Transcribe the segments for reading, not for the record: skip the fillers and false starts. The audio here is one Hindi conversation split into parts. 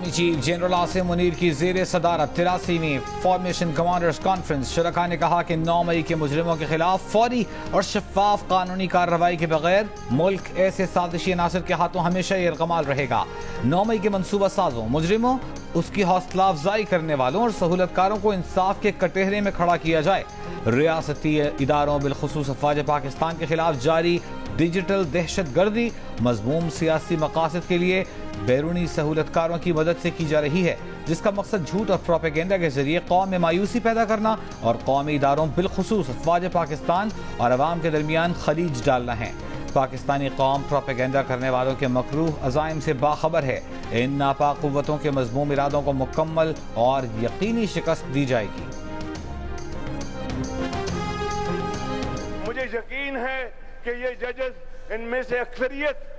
Army chief general Asim Munir की ज़ेर सदारत 83वीं फॉर्मेशन कमांडर्स कॉन्फ्रेंस। शुरका ने कहा कि 9 मई के मुजरिमों के खिलाफ फौरी और शफाफ कानूनी कार्रवाई के बगैर मुल्क ऐसे साजिशी अनासर के हाथों हमेशा यरगमाल रहेगा। 9 मई के मनसूबा साजों, मुजरिमों, उसकी हौसला अफजाई करने वालों और सहूलतकारों को इंसाफ के कटहरे में खड़ा किया जाए। रियासती इदारों बिलखुसूस अफवाज पाकिस्तान के खिलाफ जारी डिजिटल दहशत गर्दी मज़मूम सियासी मकासद के लिए बैरूनी सहूलतकारों की मदद से की जा रही है, जिसका मकसद झूठ और प्रोपेगेंडा के जरिए कौम में मायूसी पैदा करना और कौमी इदारों बिलखुसूस अफवाज पाकिस्तान और अवाम के दरमियान खलीज डालना है। पाकिस्तानी कौम प्रोपेगेंडा करने वालों के मकरूह अज़ाइम से बाखबर है। इन नापाक कुव्वतों के मज़मूम इरादों को मुकम्मल और यकीनी शिकस्त दी जाएगी। मुझे यकीन है कि ये जजेस, इनमें से अक्सरियत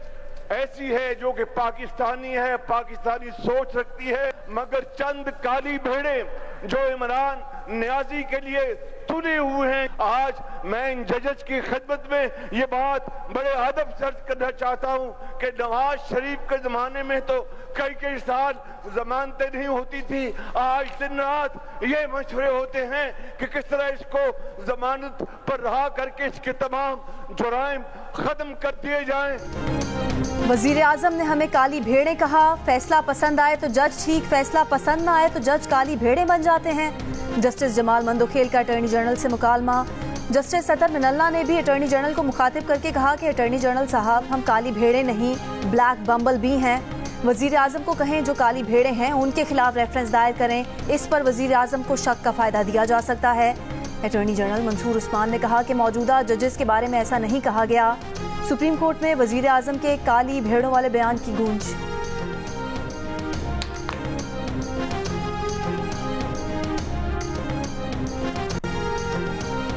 ऐसी है जो कि पाकिस्तानी है, पाकिस्तानी सोच रखती है, मगर चंद काली भेड़े जो इमरान न्याजी के लिए तुले हुए हैं। आज मैं इन जजेस की खिदमत में ये बात बड़े अदब से अर्ज करना चाहता हूं कि नवाज शरीफ के जमाने में तो कई साल जमानतें नहीं होती थी। आज दिन रात ये मशवरे होते हैं कि किस तरह इसको जमानत पर रहा करके इसके तमाम जुराइम खत्म कर दिए जाएं। वजीर आजम ने हमें काली भेड़े कहा। फैसला पसंद आए तो जज ठीक, फैसला पसंद ना आए तो जज काली भेड़े बन जाते हैं। जस्टिस जमाल मंदोखेल का अटॉर्नी जनरल से मुकालमा। जस्टिस सतर मिनल्ला ने भी अटॉर्नी जनरल को मुखातिब करके कहा कि अटॉर्नी जनरल साहब, हम काली भेड़े नहीं, ब्लैक बम्बल भी हैं। वजीर आजम को कहें जो काली भेड़े हैं उनके खिलाफ रेफरेंस दायर करें। इस पर वजीर आजम को शक का फायदा दिया जा सकता है। अटॉर्नी जनरल मंसूर उस्मान ने कहा कि मौजूदा जजेस के बारे में ऐसा नहीं कहा गया। सुप्रीम कोर्ट में वजीर आजम के काली भेड़ों वाले बयान की गूंज।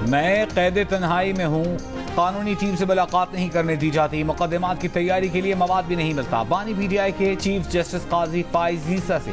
मैं कैद तन्हाई में हूँ, कानूनी टीम से मुलाकात नहीं करने दी जाती, मुकदमात की तैयारी के लिए मवाद भी नहीं मिलता। बानी PTI के चीफ जस्टिस काजी फाइज ईसा से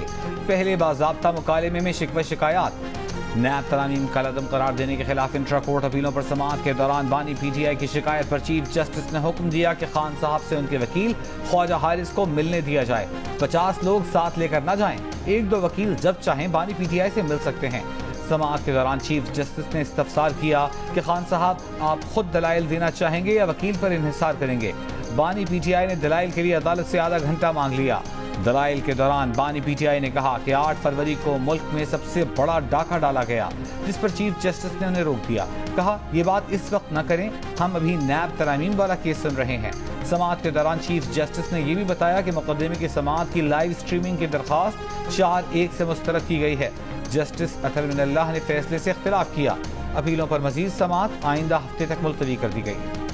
पहले बाज़ाब्ता मुकालमे में शिकवा शिकायत। नैब तरामीम कलअदम करार देने के खिलाफ इंट्रा कोर्ट अपीलों पर समाअत के दौरान बानी PTI की शिकायत पर चीफ जस्टिस ने हुक्म दिया कि खान साहब से उनके वकील ख्वाजा हारिस को मिलने दिया जाए। 50 लोग साथ लेकर न जाएं, 1-2 वकील जब चाहें बानी PTI से मिल सकते हैं। समाअत के दौरान चीफ जस्टिस ने इस्तफसार किया कि खान साहब, आप खुद दलाइल देना चाहेंगे या वकील पर इन्हिसार करेंगे। बानी PTI ने दलाइल के लिए अदालत से आधा घंटा मांग लिया। दलाइल के दौरान बानी PTI ने कहा कि 8 फरवरी को मुल्क में सबसे बड़ा डाका डाला गया, जिस पर चीफ जस्टिस ने उन्हें रोक दिया। कहा, ये बात इस वक्त न करें, हम अभी नैब तरामीम वाला केस सुन रहे हैं। समाअत के दौरान चीफ जस्टिस ने यह भी बताया कि मुकदमे की समाअत की लाइव स्ट्रीमिंग की दरख्वास्त 4-1 से मुस्तरद की गई है। जस्टिस अतर मिनल्लाह ने फैसले से इख्तिलाफ किया। अपीलों पर मजीद समाअत आइंदा हफ्ते तक मुलतवी कर दी गई।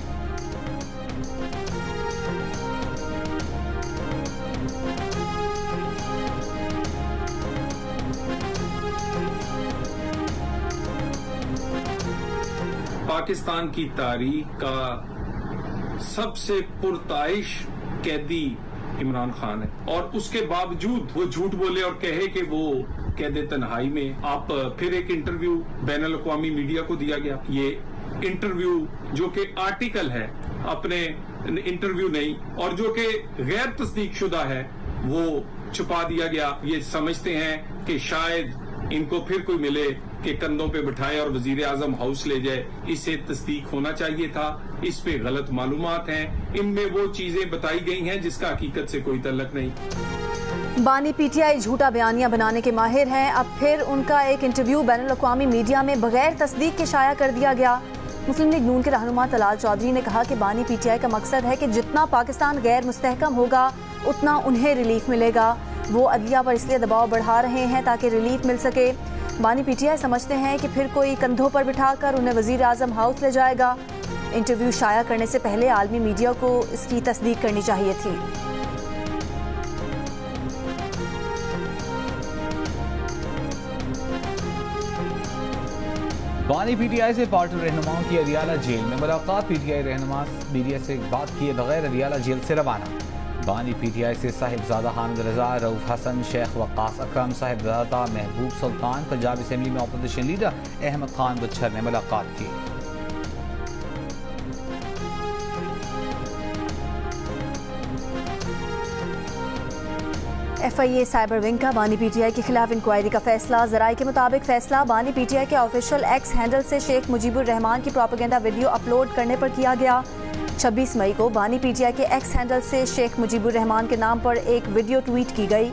पाकिस्तान की तारीख का सबसे पुरताइश कैदी इमरान खान है और उसके बावजूद वो झूठ बोले और कहे कि वो कैद तन्हाई में। आप फिर एक इंटरव्यू बैनुल अक़वामी मीडिया को दिया गया। ये इंटरव्यू जो कि आर्टिकल है, अपने इंटरव्यू नहीं, और जो कि गैर तस्दीक शुदा है, वो छुपा दिया गया। ये समझते हैं कि शायद इनको फिर कोई मिले कि कंधों पे बिठाए और वजीर आजम हाउस ले जाए। इससे तस्दीक होना चाहिए था। इस पे गलत मालूमात हैं। इनमें वो चीजें बताई गई हैं जिसका हकीकत से कोई तल्लक नहीं। बानी PTI झूठा बयानिया बनाने के माहिर हैं। अब फिर उनका एक इंटरव्यू बैनुल अक़वामी मीडिया में बगैर तस्दीक के शाया कर दिया गया। मुस्लिम लीग नून के रहनुमा तलाल चौधरी ने कहा कि बानी PTI का मकसद है कि जितना पाकिस्तान गैर मुस्तहकम होगा उतना उन्हें रिलीफ मिलेगा। वो अदलिया पर इसलिए दबाव बढ़ा रहे हैं ताकि रिलीफ मिल सके। बानी PTI समझते हैं कि फिर कोई कंधों पर बिठाकर उन्हें वजीर आजम हाउस ले जाएगा। इंटरव्यू शाया करने से पहले आलमी मीडिया को इसकी तस्दीक करनी चाहिए थी। बानी PTI से पार्टी रहनुमाओं की अदियाला जेल में मुलाकात। PTI रहनुमा मीडिया से बात किए बगैर अदियाला जेल से रवाना। बानी PTI से साहिबजादा हामिद रजा, रऊफ हसन, शेख वक्कास अकरम, साहिबजादा महबूब सुल्तान, पंजाब असम्बली में अपोजिशन लीडर अहमद खान बुच्छर ने मुलाकात की। FIA साइबर विंग का बानी PTI के खिलाफ इंक्वायरी का फैसला। जराये के मुताबिक फैसला बानी PTI के ऑफिशियल एक्स हैंडल से शेख मुजीबुर रहमान की प्रोपेगेंडा वीडियो अपलोड करने पर किया गया। 26 मई को बानी PTI के एक्स हैंडल से शेख मुजीबुर रहमान के नाम पर एक वीडियो ट्वीट की गई।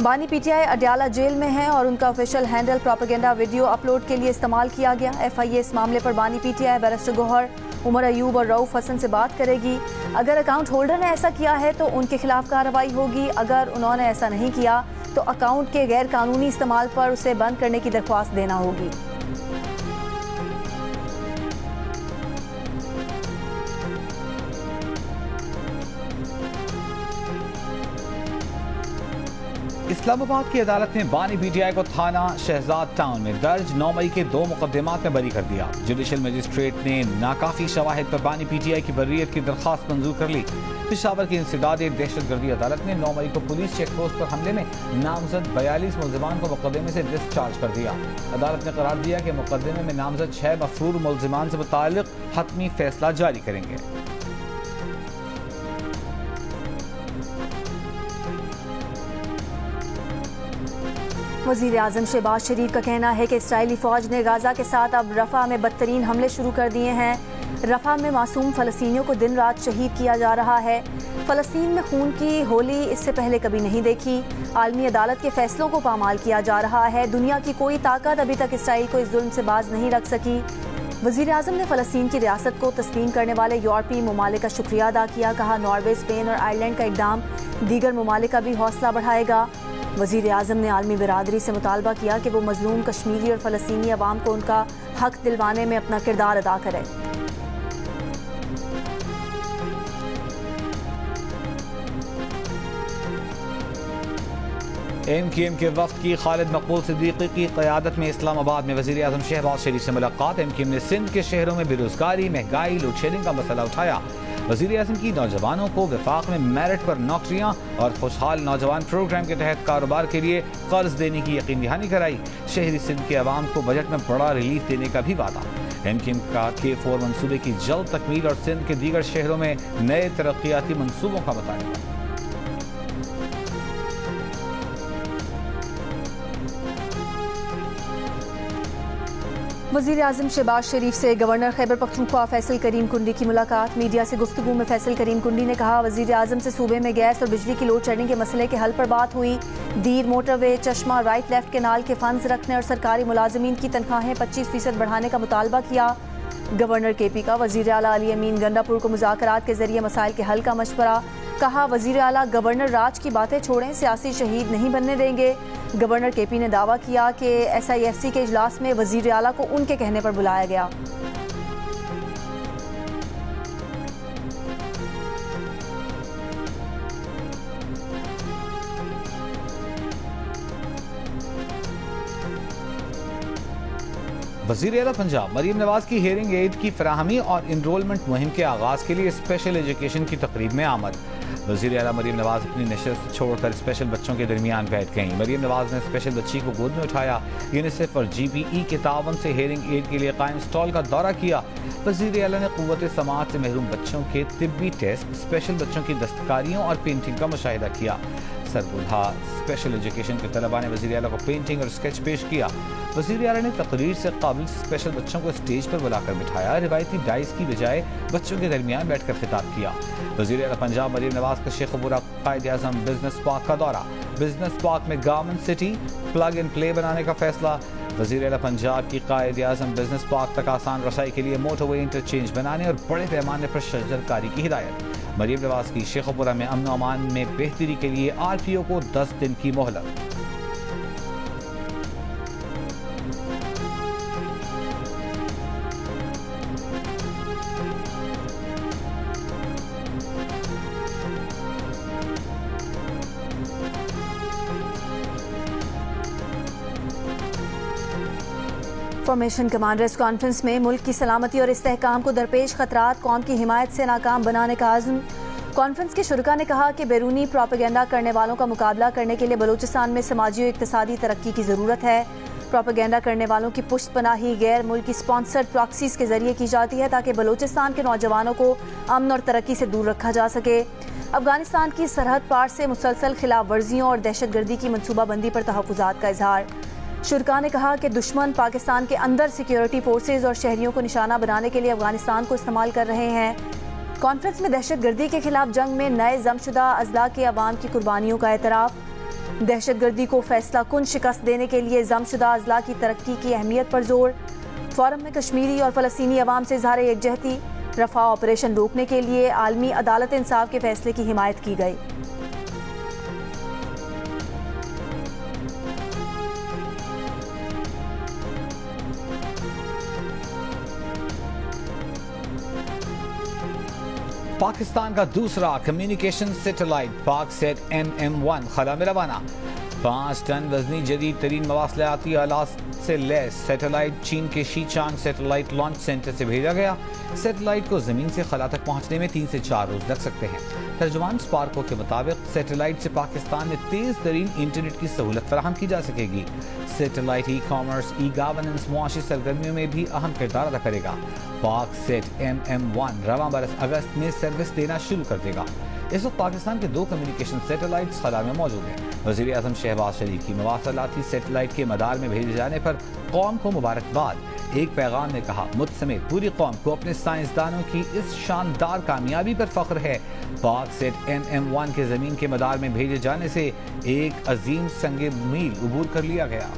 बानी PTI अडयाला जेल में है और उनका official handle propaganda video upload के लिए इस्तेमाल किया गया। FIA इस मामले पर बानी PTI, बैरिस्टर गौहर, उमर अयूब और रऊफ हसन से बात करेगी। अगर अकाउंट होल्डर ने ऐसा किया है तो उनके खिलाफ कार्रवाई होगी। अगर उन्होंने ऐसा नहीं किया तो अकाउंट के गैर कानूनी इस्तेमाल पर उसे बंद करने की दरख्वास्त देना होगी। इस्लामाबाद की अदालत ने बानी PTI को थाना शहजाद टाउन में दर्ज 9 मई के 2 मुकदमात में बरी कर दिया। जुडिशल मजिस्ट्रेट ने नाकाफी शवाहिद पर बानी PTI की बर्रियत की दरख्वास्त मंजूर कर ली। पेशावर की इंसदादी दहशतगर्दी अदालत ने 9 मई को पुलिस चेक पोस्ट पर हमले में नामजद 42 मुलजिमान को मुकदमे से डिस्चार्ज कर दिया। अदालत ने करार दिया कि मुकदमे में नामजद 6 मफरूर मुलजिमान से मुताल्लिक हतमी फैसला जारी करेंगे। वज़ीर आज़म शहबाज शरीफ का कहना है कि इसराइली फ़ौज ने गाज़ा के साथ अब रफ़ा में बदतरीन हमले शुरू कर दिए हैं। रफ़ा में मासूम फ़लस्तीनियों को दिन रात शहीद किया जा रहा है। फ़लस्तीन में खून की होली इससे पहले कभी नहीं देखी। आलमी अदालत के फैसलों को पामाल किया जा रहा है। दुनिया की कोई ताकत अभी तक इसराइल को इस जुल्म से बाज नहीं रख सकी। वज़ीर आज़म ने फ़लस्तीन की रियासत को तस्लीम करने वाले यूरोपीय ममालिक का शुक्रिया अदा किया। कहा, नॉर्वे, स्पेन और आयरलैंड का इक़दाम दीगर ममालिक का भी हौसला बढ़ाएगा। वज़ीर आज़म ने आलमी बिरादरी से मुतालबा किया कि वो मज़लूम कश्मीरी और फ़लस्तीनी अवाम को उनका हक दिलवाने में अपना किरदार अदा करे। MQM के वफ्द की खालिद मकबूल सिद्दीकी की क़यादत में इस्लामाबाद में वज़ीर आज़म शहबाज शरीफ से मुलाकात। MQM ने सिंध के शहरों में बेरोजगारी, महंगाई, लोड शेडिंग का मसला उठाया। वज़ीर आज़म की नौजवानों को वफाक में मेरिट पर नौकरियां और खुशहाल नौजवान प्रोग्राम के तहत कारोबार के लिए कर्ज देने की यकीन दहानी कराई। शहरी सिंध के अवाम को बजट में बड़ा रिलीफ देने का भी वादा। MQM का K4 मनसूबे की जल्द तकमील और सिंध के दीगर शहरों में नए तरक्याती मनसूबों का मुतालबा। वज़ीर आज़म शहबाज शरीफ से गवर्नर खैबर पख्तूनख्वा फैसल करीम कुंडी की मुलाकात। मीडिया से गुफ्तगू में फैसल करीम कुंडी ने कहा, वज़ीर आज़म से सूबे में गैस और बिजली की लोड शेडिंग के मसले के हल पर बात हुई। दीर मोटरवे, चश्मा, राइट लेफ्ट केनाल के फंड्स रखने और सरकारी मुलाजमीन की तनख्वाहें 25% बढ़ाने का मुतालबा किया। गवर्नर KP का वज़ीर आला अली अमीन गंडापुर को मुज़ाकरात के जरिए मसाइल के हल का मशवरा। कहा, वज़ीर आला गवर्नर राज की बातें छोड़ें, सियासी शहीद नहीं बनने देंगे। गवर्नर KP ने दावा किया कि SIFC के इजलास में वज़ीर आला को उनके कहने पर बुलाया गया। वज़ीर आला पंजाब मरीम नवाज की हेयरिंग एड की फराहमी और इनरोलमेंट मुहिम के आगाज़ के लिए स्पेशल एजुकेशन की तकरीब में आमद। वज़ीर आला मरीम नवाज अपनी नशस्त छोड़कर स्पेशल बच्चों के दरमियान बैठ गईं। मरीम नवाज ने स्पेशल बच्ची को गोद में उठाया। यूनिसेफ और GPE के तावन से हेयरिंग एड के लिए कायम स्टॉल का दौरा किया। वज़ीर आला ने क़ुव्वत समाअत से महरूम बच्चों के तिब्बी टेस्ट, स्पेशल बच्चों की दस्तकारियों और पेंटिंग का मुशाहिदा किया। सरबुलहा स्पेशल एजुकेशन के तलबा ने वज़ीर आला को पेंटिंग और स्केच पेश किया। वज़ीर आला ने तकरीर से काबिल स्पेशल बच्चों को स्टेज पर बुलाकर बिठाया। रिवायती डाइस की बजाय बच्चों के दरमियान बैठकर खिताब किया। वज़ीर आला पंजाब मरीम नवाज का शेखुपुरा कायद-ए-आज़म बिजनेस पार्क का दौरा। बिजनेस पार्क में garment city plug and play बनाने का फैसला। वज़ीर आला पंजाब की कायद-ए-आज़म बिजनेस पार्क तक आसान रसाई के लिए मोटरवे इंटरचेंज बनाने और बड़े पैमाने पर शजरकारी की हिदायत। मरीम नवाज की शेखुपुरा में अमन अमान में बेहतरी के लिए RPO को 10 दिन की मोहलत। फॉर्मेशन कमांडर्स कॉन्फ्रेंस में मुल्क की सलामती और इस्तेहकाम को दरपेश खतरात, कौम की हिमायत से नाकाम बनाने का आज़म। कॉन्फ्रेंस के शुरका ने कहा कि बैरूनी प्रोपेगेंडा करने वालों का मुकाबला करने के लिए बलूचिस्तान में समाजी और इक्तिसादी तरक्की की ज़रूरत है। प्रोपेगेंडा करने वालों की पुष्ट पनाही गैर मुल्की स्पॉन्सर्ड प्रॉक्सीज के जरिए की जाती है ताकि बलूचिस्तान के नौजवानों को अमन और तरक्की से दूर रखा जा सके। अफगानिस्तान की सरहद पार से मुसलसल खिलाफ वर्जियों और दहशतगर्दी की मनसूबाबंदी पर तहफ़्फ़ुज़ात का इजहार। शुरका ने कहा कि दुश्मन पाकिस्तान के अंदर सिक्योरिटी फोर्सेज और शहरियों को निशाना बनाने के लिए अफगानिस्तान को इस्तेमाल कर रहे हैं। कॉन्फ्रेंस में दहशतगर्दी के खिलाफ जंग में नए जमशुदा अजला के अवाम की कुर्बानियों का एतराफ़। दहशतगर्दी को फैसला कुन शिकस्त देने के लिए जमशुदा अजला की तरक्की की अहमियत पर जोर। फोरम में कश्मीरी और फ़लस्तीनी अवाम से इज़हार यकजहती। रफ़ा ऑपरेशन रोकने के लिए आलमी अदालत इंसाफ के फैसले की हिमायत की गई। पाकिस्तान का दूसरा कम्युनिकेशन सैटेलाइट पाकसेट MM1 खला में रवाना। 5 टन वजनी जदीद तरीन मवासलाती आलात से लैस सैटेलाइट चीन के शीचांग सैटेलाइट लॉन्च सेंटर से भेजा गया। सैटेलाइट को जमीन से खला तक पहुंचने में 3 से 4 रोज लग सकते हैं। तर्जुमान स्पार्को के मुताबिक सैटेलाइट से पाकिस्तान में तेज तरीन इंटरनेट की सहूलत फराहम की जा सकेगी। Satellite e commerce, e governance, मुआशी सरगर्मियों में भी अहम किरदार अदा करेगा। पाकसेट MM1 रवां बरस अगस्त में सर्विस देना शुरू कर देगा। इस वक्त पाकिस्तान के 2 कम्युनिकेशन सैटेलाइट्स खला में मौजूद हैं। वज़ीर आज़म शहबाज शरीफ की मवासलाती सैटेलाइट के मदार में भेजे जाने पर कौम को मुबारकबाद। एक पैगाम में कहा, मुझ समेत पूरी कौम को अपने साइंसदानों की इस शानदार कामयाबी पर फख्र है। पाकसेट MM1 के ज़मीन के मदार में भेजे जाने से एक अजीम संगे मील अबूर कर लिया गया।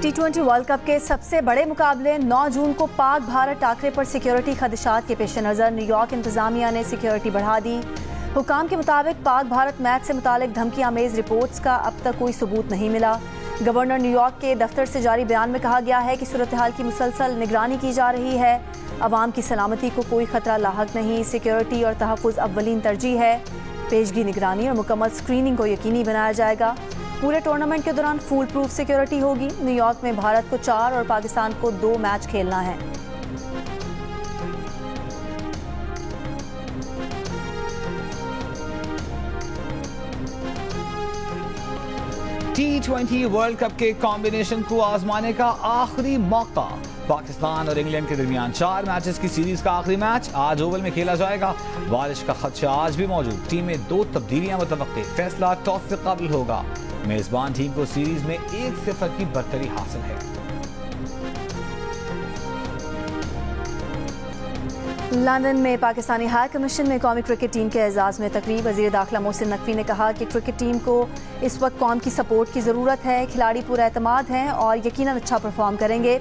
T20 वर्ल्ड कप के सबसे बड़े मुकाबले 9 जून को पाक भारत टाकरे पर सिक्योरिटी खदशात के पेश नज़र न्यूयॉर्क इंतजामिया ने सिक्योरिटी बढ़ा दी। हुकाम के मुताबिक पाक भारत मैच से मुतालिक धमकी आमेज रिपोर्ट्स का अब तक कोई सबूत नहीं मिला। गवर्नर न्यूयॉर्क के दफ्तर से जारी बयान में कहा गया है कि सूरत हाल की मुसलसल निगरानी की जा रही है। अवाम की सलामती को कोई खतरा लाहक नहीं। सिक्योरिटी और तहफ़्फ़ुज़ अव्वलीन तरजीह है। पेशगी निगरानी और मुकम्मल स्क्रीनिंग को यकीनी बनाया जाएगा। पूरे टूर्नामेंट के दौरान फूल प्रूफ सिक्योरिटी होगी। न्यूयॉर्क में भारत को 4 और पाकिस्तान को 2 मैच खेलना है। T20 वर्ल्ड कप के कॉम्बिनेशन को आजमाने का आखिरी मौका। पाकिस्तान और इंग्लैंड के दरमियान 4 मैचेस की सीरीज का आखिरी मैच आज ओवल में खेला जाएगा। बारिश का खदशा आज भी मौजूद। टीम में 2 तब्दीलियां मुतवक्के। फैसला टॉस से कबल होगा। मेजबान टीम को सीरीज में 1-0 की बरतरी हासिल है। लंदन में पाकिस्तानी हाई कमीशन में कौमी क्रिकेट टीम के एजाज़ में तकरीब। वज़ीर दाखिला मोहसिन नकवी ने कहा कि क्रिकेट टीम को इस वक्त कौम की सपोर्ट की ज़रूरत है। खिलाड़ी पूरा एतमाद हैं और यकीनन अच्छा परफॉर्म करेंगे।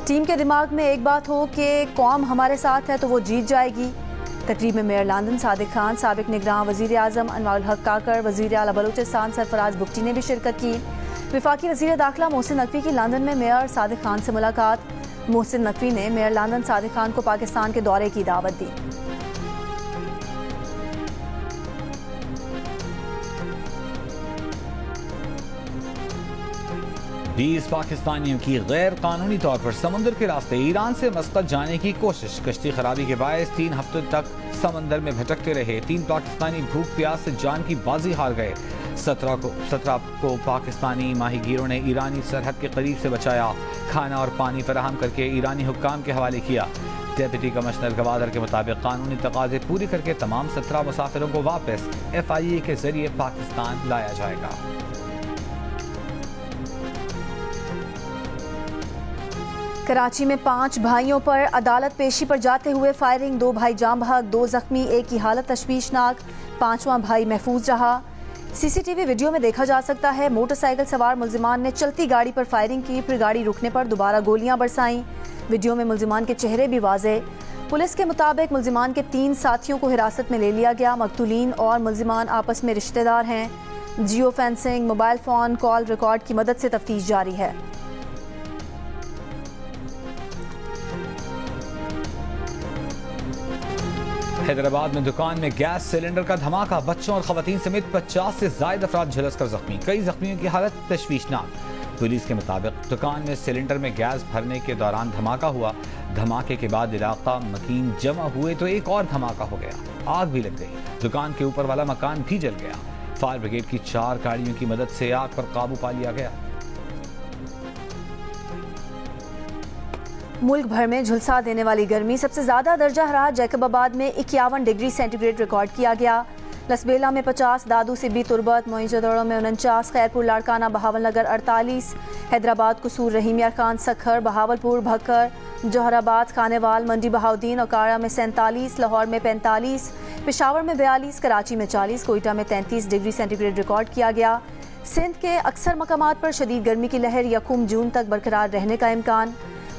टीम के दिमाग में एक बात हो कि कौम हमारे साथ है तो वो जीत जाएगी। तकरीब में मेयर लंदन सादिक खान, साबिक निगरान वज़ीर आज़म अनवारुल हक काकर, वज़ीर आला बलूचिस्तान सरफराज बुगटी ने भी शिरकत की। वफाकी वज़ीर दाखिला मोहसिन नकवी की लंदन में मेयर सादिक खान से मुलाकात। मोहसिन नकवी ने मेयर लंदन सादिक खान को पाकिस्तान के दौरे की दावत दी। बीस पाकिस्तानियों की गैर कानूनी तौर पर समुद्र के रास्ते ईरान से मस्कत जाने की कोशिश। कश्ती खराबी के बायस 3 हफ्तों तक समंदर में भटकते रहे। 3 पाकिस्तानी भूख प्यास से जान की बाजी हार गए। 17 को पाकिस्तानी माहीगीरों ने ईरानी सरहद के करीब से बचाया। खाना और पानी फराहम करके ईरानी हुक्काम के हवाले किया। डेप्यूटी कमिश्नर गवादर के मुताबिक कानूनी तकाजे पूरी करके तमाम 17 मुसाफिरों को वापस FIA के जरिए पाकिस्तान लाया जाएगा। कराची में 5 भाइयों पर अदालत पेशी पर जाते हुए फायरिंग। 2 भाई जाम बहक, 2 जख्मी, एक की हालत तशवीशनाक। 5वां भाई महफूज रहा। CCTV वीडियो में देखा जा सकता है मोटरसाइकिल सवार मुल्जिमान ने चलती गाड़ी पर फायरिंग की, फिर गाड़ी रुकने पर दोबारा गोलियां बरसाईं। वीडियो में मुल्जिमान के चेहरे भी वाज़े। पुलिस के मुताबिक मुल्जिमान के 3 साथियों को हिरासत में ले लिया गया। मकतूलीन और मुल्जिमान आपस में रिश्तेदार हैं। Geo fencing, mobile phone call record की मदद से तफ्तीश जारी है। हैदराबाद में दुकान में गैस सिलेंडर का धमाका। बच्चों और खवातीन समेत 50 से ज्यादा अफराद झुलस कर जख्मी। कई जख्मियों की हालत तशवीशनाक। पुलिस के मुताबिक दुकान में सिलेंडर में गैस भरने के दौरान धमाका हुआ। धमाके के बाद इलाका मकीन जमा हुए तो एक और धमाका हो गया, आग भी लग गई। दुकान के ऊपर वाला मकान भी जल गया। फायर ब्रिगेड की 4 गाड़ियों की मदद से आग पर काबू पा लिया गया। मुल्क भर में झुलसा देने वाली गर्मी, सबसे ज्यादा दर्जा हरारत जैकबाबाद में 51 डिग्री सेंटीग्रेड रिकॉर्ड किया गया। लसबेला में 50, दादू सिब्बी तुर्बत, मोइंजोदड़ो में 49, खैरपुर लाड़काना बहावलनगर 48, हैदराबाद कुसूर रहीमिया खान सखर, बहावलपुर भक्कर, जोहराबाद खानेवाल, मंडी बहाउद्दीन और काड़ा में 47, लाहौर में 45, पेशावर में 42, कराची में 40, कोयटा में 33 डिग्री सेंटीग्रेड रिकॉर्ड किया गया। सिंध के अक्सर मकामात पर शदीद गर्मी की लहर 1 जून तक बरकरार रहने का इम्कान।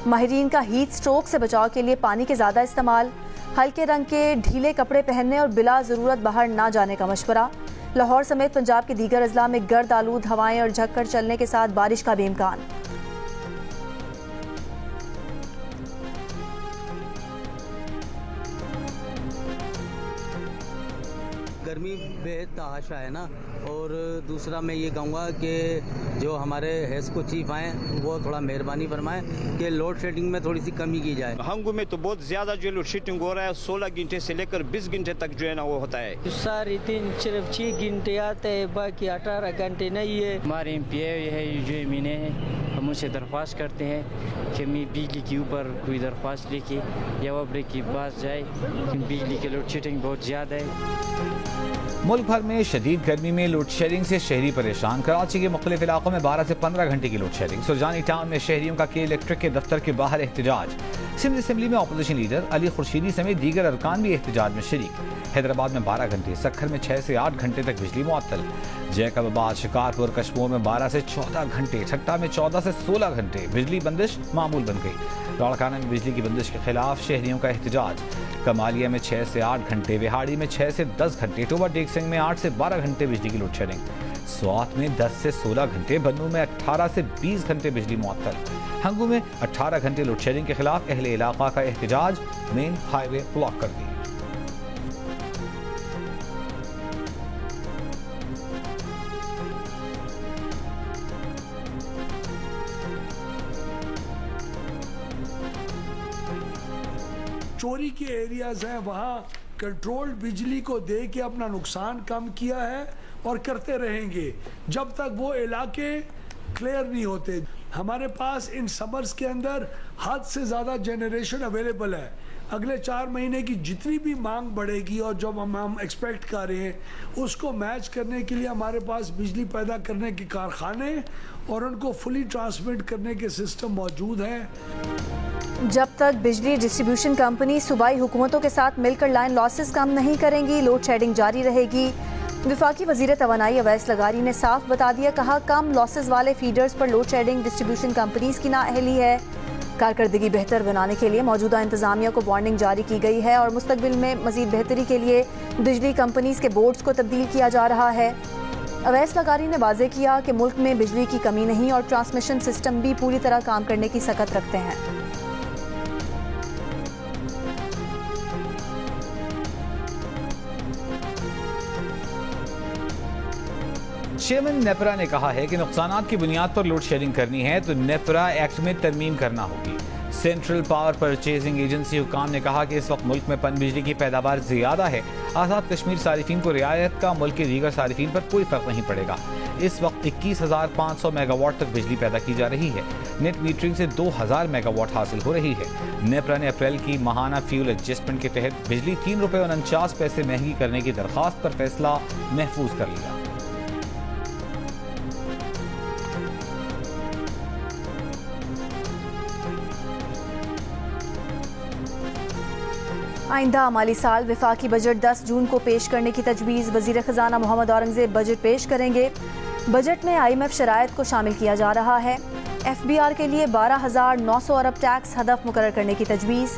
माहिरीन का हीट स्ट्रोक से बचाव के लिए पानी के ज़्यादा इस्तेमाल, हल्के रंग के ढीले कपड़े पहनने और बिला ज़रूरत बाहर ना जाने का मशवरा। लाहौर समेत पंजाब के दीगर अजला में गर्द आलूद हवाएं और झक्कड़ चलने के साथ बारिश का भी इम्कान। गर्मी बेहद तहाशा है ना। और दूसरा मैं ये कहूँगा कि जो हमारे हेस्को चीफ आए वो थोड़ा मेहरबानी फरमाएं कि लोड शेडिंग में थोड़ी सी कमी की जाए। हंगू में तो बहुत ज़्यादा जो लोड शेडिंग हो रहा है, 16 घंटे से लेकर 20 घंटे तक जो है ना वो होता है। सारे दिन सिर्फ 6 घंटे आते हैं, बाकी 18 घंटे नहीं है। हमारे MP है जो मीने हैं, हम उनसे दरख्वास्त करते हैं कि बिजली के ऊपर कोई दरख्वास्त लेके या वबरे के पास जाए, क्योंकि बिजली की लोड शेडिंग बहुत ज़्यादा है। मुल्क भर में शदीद गर्मी में लोड शेडिंग से शहरी परेशान। कराची के मुख्तलिफ इलाकों में 12 से 15 घंटे की लोड शेडिंग। सुरजानी टाउन में शहरियों का के इलेक्ट्रिक के दफ्तर के बाहर एहतजाज। सिंध असेंबली में अपोजिशन लीडर अली खुर्शीदी समेत दीगर अरकान भी एहतजाज में शरीक। हैदराबाद में 12 घंटे, सखर में 6 से 8 घंटे तक बिजली मुअत्तल। जैकबाबाद, शिकारपुर, कश्मीर में 12 से 14 घंटे, ठट्टा में 14 से 16 घंटे बिजली बंदिश मामूल बन गई। लाड़काना में बिजली की बंदिश के खिलाफ शहरियों का एहतजाज। कमालिया में 6 से 8 घंटे, विहाड़ी में 6 से 10 घंटे, टोबा टेक सिंह में 8 से 12 घंटे बिजली की लोड शेडिंग। स्वात में 10 से 16 घंटे, बन्नू में 18 से 20 घंटे बिजली मुअत्तल। हंगू में 18 घंटे लोड शेडिंग के खिलाफ अहले इलाका का एहतजाज, मेन हाईवे ब्लॉक कर दी। चोरी के एरियाज हैं, वहाँ कंट्रोल्ड बिजली को दे के अपना नुकसान कम किया है और करते रहेंगे जब तक वो इलाके क्लियर नहीं होते। हमारे पास इन समर्स के अंदर हद से ज़्यादा जनरेशन अवेलेबल है। अगले 4 महीने की जितनी भी मांग बढ़ेगी और जो हम एक्सपेक्ट कर रहे हैं उसको मैच करने के लिए हमारे पास बिजली पैदा करने के कारखाने और उनको फुली ट्रांसमिट करने के सिस्टम मौजूद हैं। जब तक बिजली डिस्ट्रीब्यूशन कंपनी सूबाई हुकूमतों के साथ मिलकर लाइन लॉसेस कम नहीं करेंगी, लोड शेडिंग जारी रहेगी। वफाकी वजीर तवानाई अवैस लगारी ने साफ बता दिया, कहा कम लॉसेस वाले फीडर्स पर लोड शेडिंग डिस्ट्रीब्यूशन कंपनीज की नाअहली है। कारकर्दगी बेहतर बनाने के लिए मौजूदा इंतजामिया को वार्निंग जारी की गई है और मुस्तकबिल में मजीद बेहतरी के लिए बिजली कंपनीज के बोर्ड्स को तब्दील किया जा रहा है। अवैस लगारी ने वाजे किया कि मुल्क में बिजली की कमी नहीं और ट्रांसमिशन सिस्टम भी पूरी तरह काम करने की सकत रखते हैं। चेयरमैन नेपरा ने कहा है कि नुकसानात की बुनियाद पर लोड शेडिंग करनी है तो नेपरा एक्ट में तरमीम करना होगी। सेंट्रल पावर परचेजिंग एजेंसी हुकाम ने कहा कि इस वक्त मुल्क में पन बिजली की पैदावार ज्यादा है। आज़ाद कश्मीर सारिफीन को रियायत का मुल्क के दीगर सारिफीन पर कोई फर्क नहीं पड़ेगा। इस वक्त 21,500 मेगावाट तक बिजली पैदा की जा रही है। नेट मीटरिंग से 2,000 मेगावाट हासिल हो रही है। नेपरा ने अप्रैल की माहाना फ्यूल एडजस्टमेंट के तहत बिजली ₹3.49 महंगी करने की दरख्वास्त पर फैसला महफूज कर लिया। आइंदा माली साल वफाकी बजट 10 जून को पेश करने की तजवीज़। वज़ीर ख़जाना मोहम्मद औरंगज़ेब बजट पेश करेंगे। बजट में IMF शराइत को शामिल किया जा रहा है। FBR के लिए 12,900 अरब टैक्स हदफ मुकर्रर करने की तजवीज़।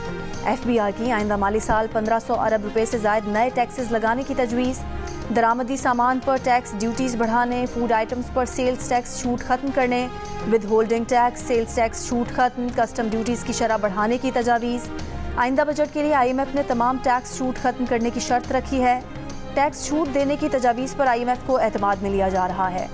FBR की आइंदा माली साल 1,500 अरब रुपए से ज़ायद नए टैक्सेस लगाने की तजवीज़। दरामदी सामान पर टैक्स ड्यूटीज़ बढ़ाने, फूड आइटम्स पर सेल्स टैक्स छूट खत्म करने, withholding tax, sales tax छूट खत्म, कस्टम ड्यूटीज़ की शरह बढ़ाने की तजावीज़। आइंदा बजट के लिए IMF ने तमाम टैक्स छूट खत्म करने की शर्त रखी है। टैक्स छूट देने की तजावीज़ पर IMF को एतमाद में लिया जा रहा है।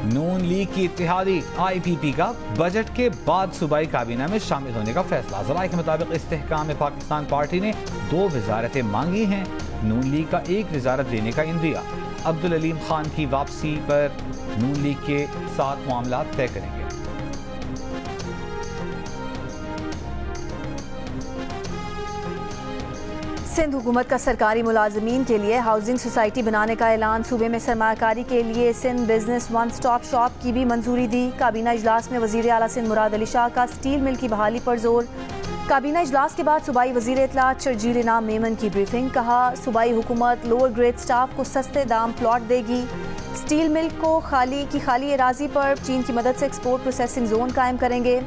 नून लीग की इत्तेहादी IPP का बजट के बाद सूबाई काबीना में शामिल होने का फैसला। ज़राए के मुताबिक इस्तेहकाम पाकिस्तान पार्टी ने 2 वजारतें मांगी हैं। नून लीग का 1 वजारत देने का इंदिया। अब्दुल अलीम खान की वापसी पर नून लीग के साथ मामला तय करेंगे। सिंध हुकूमत का सरकारी मुलाजमीन के लिए हाउसिंग सोसाइटी बनाने का ऐलान। सूबे में सरमायाकारी के लिए Sindh business one stop shop की भी मंजूरी दी। काबीना इजलास में वजीर आला सिंध मुराद अली शाह का स्टील मिल की बहाली पर जोर। काबीना इजलास के बाद सूबाई वजीर इत्तलात शर्जील इनाम मेमन की ब्रीफिंग। कहा सूबाई हुकूमत लोअर ग्रेड स्टाफ को सस्ते दाम प्लॉट देगी। स्टील मिल को खाली एराजी पर चीन की मदद से एक्सपोर्ट प्रोसेसिंग जोन कायम करेंगे।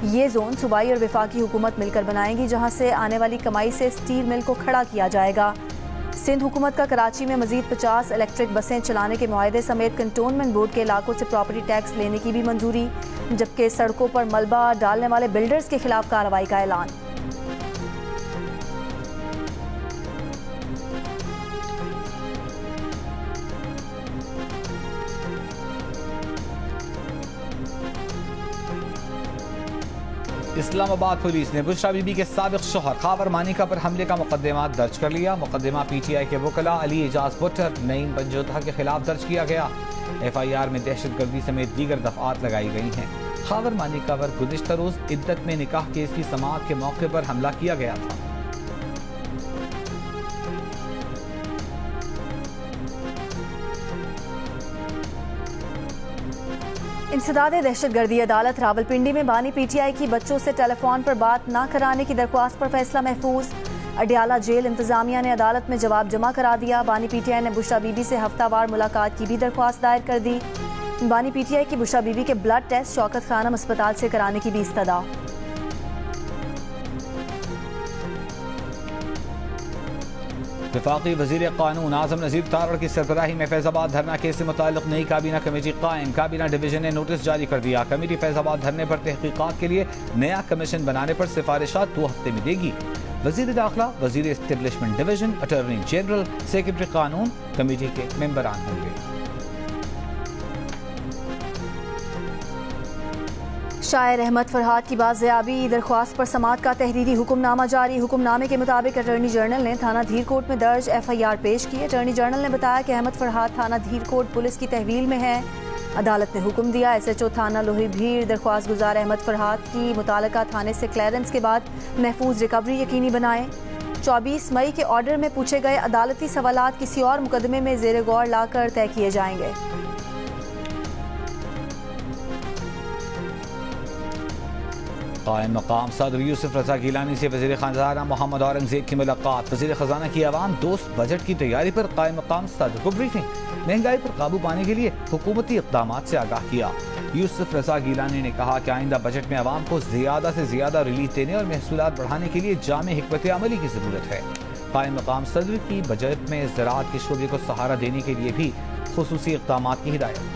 ये जोन सूबाई और वफाकी हुकूमत मिलकर बनाएंगी, जहां से आने वाली कमाई से स्टील मिल को खड़ा किया जाएगा। सिंध हुकूमत का कराची में मजीद 50 इलेक्ट्रिक बसें चलाने के मुआहदे समेत कंटोनमेंट बोर्ड के इलाकों से प्रॉपर्टी टैक्स लेने की भी मंजूरी, जबकि सड़कों पर मलबा डालने वाले बिल्डर्स के खिलाफ कार्रवाई का ऐलान। इस्लामाबाद पुलिस ने बुशरा बीबी के साबिक शोहर खावर मानिका पर हमले का मुकदमा दर्ज कर लिया। मुकदमा PTI के वकला अली एजाज बुट्टर, नईम बंजोधा के खिलाफ दर्ज किया गया। FIR में दहशतगर्दी समेत दीगर दफात लगाई गई हैं। खावर मानिका पर गुज़िश्ता रोज इद्दत में निकाह केस की समाअत के मौके पर हमला किया गया था। इंसदाद दहशतगर्दी अदालत रावलपिंडी में बानी PTI की बच्चों से टेलीफोन पर बात न कराने की दरख्वास्त पर फैसला महफूज। अडियाला जेल इंतजामिया ने अदालत में जवाब जमा करा दिया। बानी PTI ने बुशरा बीबी से हफ्तावार मुलाकात की भी दरख्वास्त दायर कर दी। बानी PTI की बुशरा बीबी के ब्लड टेस्ट शौकत खानम अस्पताल से कराने की भी इस्तदा। वफाकी वज़ीर क़ानून आज़म नज़ीर तारड़ की सरबराही में फैज़ाबाद धरना केस से मुताल्लिक़ नई काबीना कमेटी कायम। काबीना डिवीजन ने नोटिस जारी कर दिया। कमेटी फैज़ाबाद धरने पर तहकीक़ात के लिए नया कमीशन बनाने पर सिफारिशात 2 हफ्ते में देगी। वज़ीर दाखिला, वज़ीर establishment division, attorney general, secretary कानून कमेटी के मेंबरान होंगे। शायर अहमद फरहाद की बाज़याबी, दरख्वास्त पर समाअत का तहरीरी हुक्मनामा जारी। हुक्मनामे के मुताबिक अटॉर्नी जनरल ने थाना धीरकोट में दर्ज FIR पेश की। अटॉर्नी जनरल ने बताया कि अहमद फरहाद थाना धीरकोट पुलिस की तहवील में है। अदालत ने हुक्म दिया SHO थाना लोही भीड़ दरख्वास्त गुजार अहमद फरहाद की मुतालिका थाने से क्लियरेंस के बाद महफूज रिकवरी यकीनी बनाए। 24 मई के ऑर्डर में पूछे गए अदालती सवालात किसी और मुकदमे में ज़ेर गौर लाकर तय किए जाएंगे। कायम मकाम सदर यूसुफ रजा गिलानी से वज़ीर ख़जाना मोहम्मद औरंगज़ेब की मुलाकात। वज़ीर ख़जाना की आवाम दोस्त बजट की तैयारी पर कायम मकाम सदर को ब्रीफिंग। महंगाई पर काबू पाने के लिए हुकूमती इक़दाम से आगाह किया। यूसुफ रजा गिलानी ने कहा कि आइंदा बजट में आवाम को ज़्यादा से ज़्यादा रिलीफ देने और महसूलात बढ़ाने के लिए जामे हिकमत अमली की ज़रूरत है। कायम मकाम सदर की बजट में ज़राअत के शोबे को सहारा देने के लिए भी खुसूसी इक़दाम की हिदायत।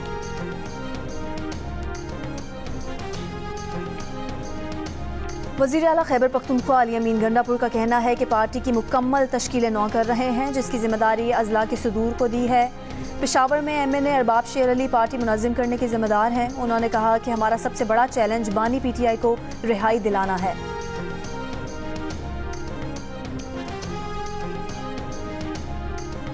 वज़ीर आला खैबर पख्तूनख्वा अली अमीन गंडापुर का कहना है कि पार्टी की मुकम्मल तश्कील नौ कर रहे हैं, जिसकी जिम्मेदारी अजला के सुदूर को दी है। पेशावर में MNA अरबाब शेर अली पार्टी मुनज़्ज़िम करने के जिम्मेदार हैं। उन्होंने कहा कि हमारा सबसे बड़ा चैलेंज बानी PTI को रिहाई दिलाना है।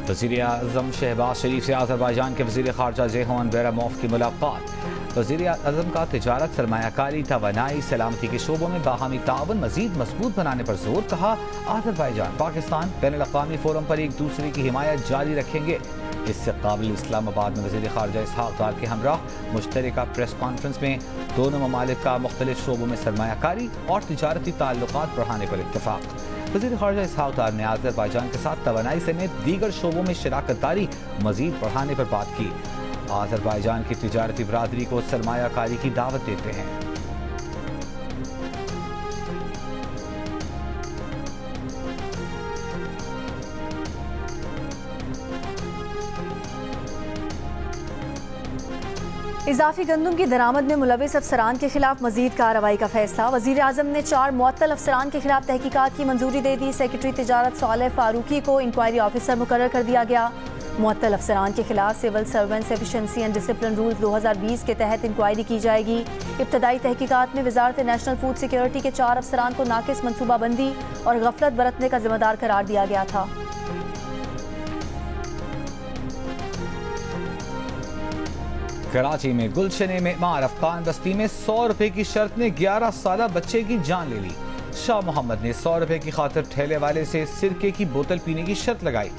वज़ीर आज़म शहबाज शरीफ से अज़रबैजान के वज़ीर ख़ारजा ज़ेहोन बैरामोफ की मुलाकात। वज़ीर आज़म का तिजारत, सरमायाकारी, तवानाई, सलामती के शोबों में बाहमी ताउन मज़ीद मजबूत बनाने पर जोर। कहा अज़रबैजान पाकिस्तान बैनुल-अक़वामी फोरम पर एक दूसरे की हिमायत जारी रखेंगे। इससे काबिल इस्लामाबाद में वज़ीर ख़ारजा इसहाक़ डार के हमराह मुश्तरका प्रेस कॉन्फ्रेंस में दोनों ममालिक का मुख्तलिफ शोबों में सरमायाकारी और तिजारती ताल्लुकात बढ़ाने पर इत्तफ़ाक़। वज़ीर ख़ारजा इसहाक़ डार ने अज़रबैजान के साथ तवानाई समेत दीगर शोबों में शराकत दारी मज़ीद बढ़ाने पर बात की। अज़रबैजान की तिजारती बरादरी को सरमायाकारी की दावत देते हैं। इजाफी गंदम की दरामद में मुलविस अफसरान के खिलाफ मजीद कार्रवाई का फैसला। वज़ीर आज़म ने 4 मुअत्तल अफसरान के खिलाफ तहकीकात की मंजूरी दे दी। सेक्रेटरी तिजारत सालेह फारूकी को इंक्वायरी ऑफिसर मुकर्रर कर दिया गया। मुअत्तल अफसरान के खिलाफ civil servants efficiency and discipline rules 2020 के तहत इंक्वायरी की जाएगी। इब्तदाई तहकीकात में वजारत नेशनल फूड सिक्योरिटी के 4 अफसरान को नाकिस मनसूबाबंदी और गफलत बरतने का जिम्मेदार करार दिया गया था। कराची में गुलशने मेमार अफगान बस्ती में 100 रुपए की शर्त ने 11 साला बच्चे की जान ले ली। शाह मोहम्मद ने 100 रुपए की खातिर ठेले वाले से सिरके की बोतल पीने की शर्त लगाई।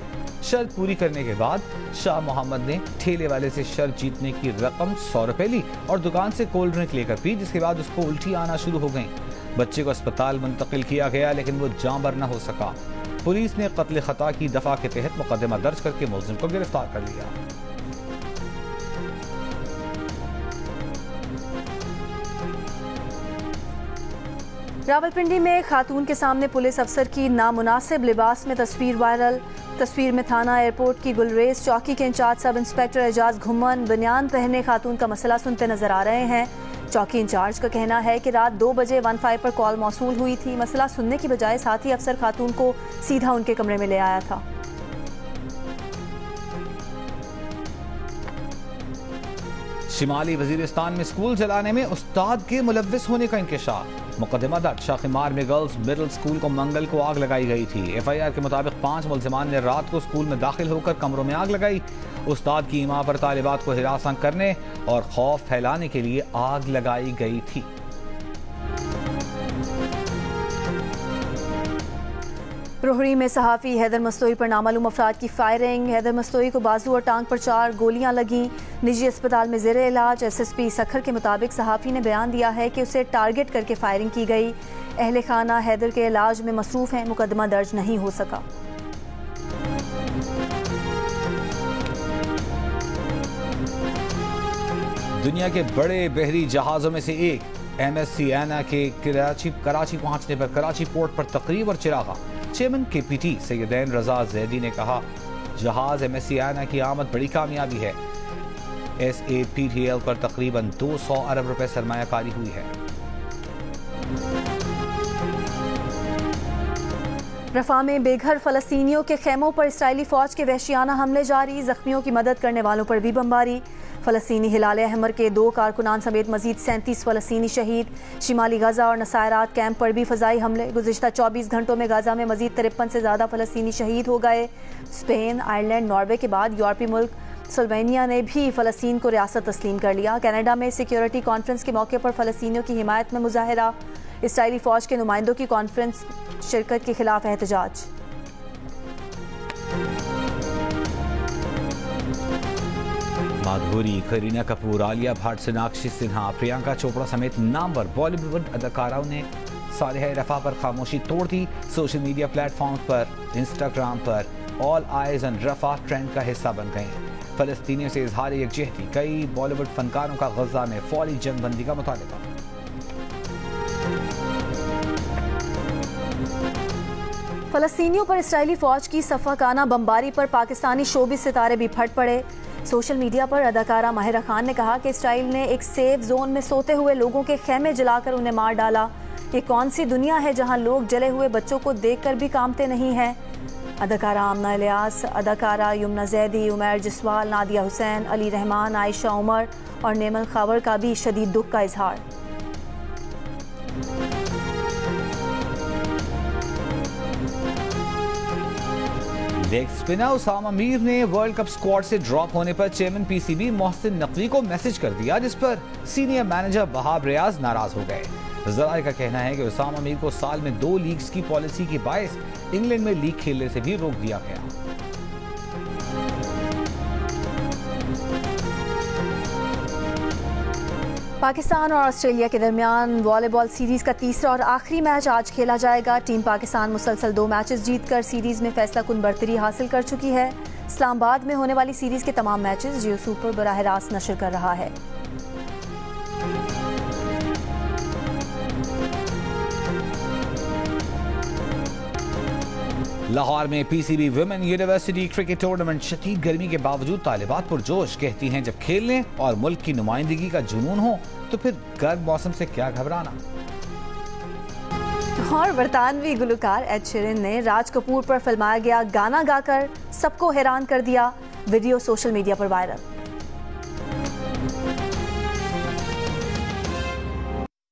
शर्त पूरी करने के बाद शाह मोहम्मद ने ठेले वाले से शर्त जीतने की रकम 100 रुपए ली और दुकान से कोल्ड ड्रिंक लेकर पी, जिसके बाद उसको उल्टी आना शुरू हो गई। बच्चे को अस्पताल मुंतकिल किया गया, लेकिन वो जाँबर न हो सका। पुलिस ने कत्ल खता की दफा के तहत मुकदमा दर्ज करके मुलजिम को गिरफ्तार कर लिया। रावलपिंडी में खातून के सामने पुलिस अफसर की नामुनासिब लिबास में तस्वीर वायरल। तस्वीर में थाना एयरपोर्ट की गुलरेज चौकी के in charge sub inspector Ejaz Ghumman बनियान पहने खातून का मसला सुनते नजर आ रहे हैं। चौकी इंचार्ज का कहना है कि रात 2 बजे 15 पर कॉल मौसूल हुई थी। मसला सुनने की बजाय साथी अफसर खातून को सीधा उनके कमरे में ले आया था। शिमाली वजीरिस्तान में स्कूल चलाने में उस्ताद के मुलव्विस होने का इंकशाफ। मुकदमा दर्ज। शाखिमार में गर्ल्स मिडिल स्कूल को मंगल को आग लगाई गई थी। FIR के मुताबिक 5 मुलजिमान ने रात को स्कूल में दाखिल होकर कमरों में आग लगाई। उस्ताद की इमा पर तालिबात को हिरासत करने और खौफ फैलाने के लिए आग लगाई गई थी। रोहड़ी में सहाफ़ी हैदर मस्तोई पर नामालूम अफराद की फायरिंग। हैदर मस्तोई को बाजू और टांग पर 4 गोलियां लगीं। निजी अस्पताल में ज़ेरे इलाज। SSP सखर के मुताबिक सहाफ़ी ने बयान दिया है कि उसे टारगेट करके फायरिंग की गई। अहले खाना हैदर के इलाज में मसरूफ़ हैं। मुकदमा दर्ज नहीं हो सका। दुनिया के बड़े बहरी जहाज़ों में से एक MSC आना के कराची पहुंचने पर कराची पोर्ट पर तकरीब और चिरागा। चेयरमैन KPT सैयदैन रजा जैदी ने कहा, जहाज MSC आना की आमद बड़ी कामयाबी है। SAPTL पर तकरीबन 200 अरब रुपए सरमायाकारी हुई है। रफा में बेघर फलस्तीनियों के खेमों पर इसराइली फौज के वहशियाना हमले जारी। जख्मियों की मदद करने वालों पर भी बमबारी। फलस्तीनी हिलाल अहमर के 2 कारकुनान समेत मजीद 37 फलस्तीनी शहीद। शिमाली गजा और नसायरात कैंप पर भी फजाई हमले। गुज़िश्ता 24 घंटों में गाजा में मजीद 53 से ज़्यादा फलस्तीनी शहीद हो गए। स्पेन, आयरलैंड, नॉर्वे के बाद यूरोपीय मुल्क स्लोवेनिया ने भी फलस्तीन को रियासत तस्लीम कर लिया। कनाडा में सिक्योरिटी कॉन्फ्रेंस के मौके पर फलस्तीनियों की हिमायत में मुजाहरा। इसराइली फौज के नुमाइंदों की कॉन्फ्रेंस शिरकत के खिलाफ एहतजाज। माधुरी, करीना कपूर, आलिया भट्ट, सोनाक्षी सिन्हा, प्रियंका चोपड़ा समेत नामवर बॉलीवुड अदाकाराओं ने सालिहा रफा पर खामोशी तोड़ दी। सोशल मीडिया प्लेटफॉर्म पर, इंस्टाग्राम पर ऑल आइज ऑन रफा ट्रेंड का हिस्सा बन गई। फलस्तीनियों से इजहार यकजहती। कई बॉलीवुड फनकारों का गजा में फौरी जंगबंदी का मुतालबा। फलस्तीनियों पर इसराइली फौज की सफाकाना बमबारी पर पाकिस्तानी शोबिस सितारे भी फट पड़े। सोशल मीडिया पर अदाकारा माहिरा खान ने कहा कि इसराइल ने एक सेफ जोन में सोते हुए लोगों के खेमे जलाकर उन्हें मार डाला। ये कौन सी दुनिया है जहां लोग जले हुए बच्चों को देखकर भी कांपते नहीं हैं। अदाकारा आमना इलियास, अदाकारा यमुना जैदी, उमैर जसवाल, नादिया हुसैन, अली रहमान, आयशा उमर और नेमल खावर का भी शदीद दुख का इजहार। लेग स्पिनर उसामा मीर ने वर्ल्ड कप स्क्वाड से ड्रॉप होने पर चेयरमैन PCB मोहसिन नकवी को मैसेज कर दिया, जिस पर सीनियर मैनेजर वहाब रियाज नाराज हो गए। जराए का कहना है कि उसामा मीर को साल में 2 लीग्स की पॉलिसी के बायस इंग्लैंड में लीग खेलने से भी रोक दिया गया। पाकिस्तान और ऑस्ट्रेलिया के दरमियान वॉलीबॉल सीरीज का तीसरा और आखिरी मैच आज खेला जाएगा। टीम पाकिस्तान मुसलसल 2 मैचेस जीतकर सीरीज में फैसला कुन बरतरी हासिल कर चुकी है। इस्लामाबाद में होने वाली सीरीज के तमाम मैचेस जियो सुपर बराह रास्त नशर कर रहा है। लाहौर में PCB women university cricket tournament शदीद गर्मी के बावजूद तालिबात पुरजोश। कहती हैं जब खेलने और मुल्क की नुमाइंदगी का जुनून हो तो फिर गर्म मौसम से क्या घबराना। और बरतानवी गुलकार एड शीरन ने राज कपूर पर फिल्माया गया गाना गाकर सबको हैरान कर दिया। वीडियो सोशल मीडिया पर वायरल।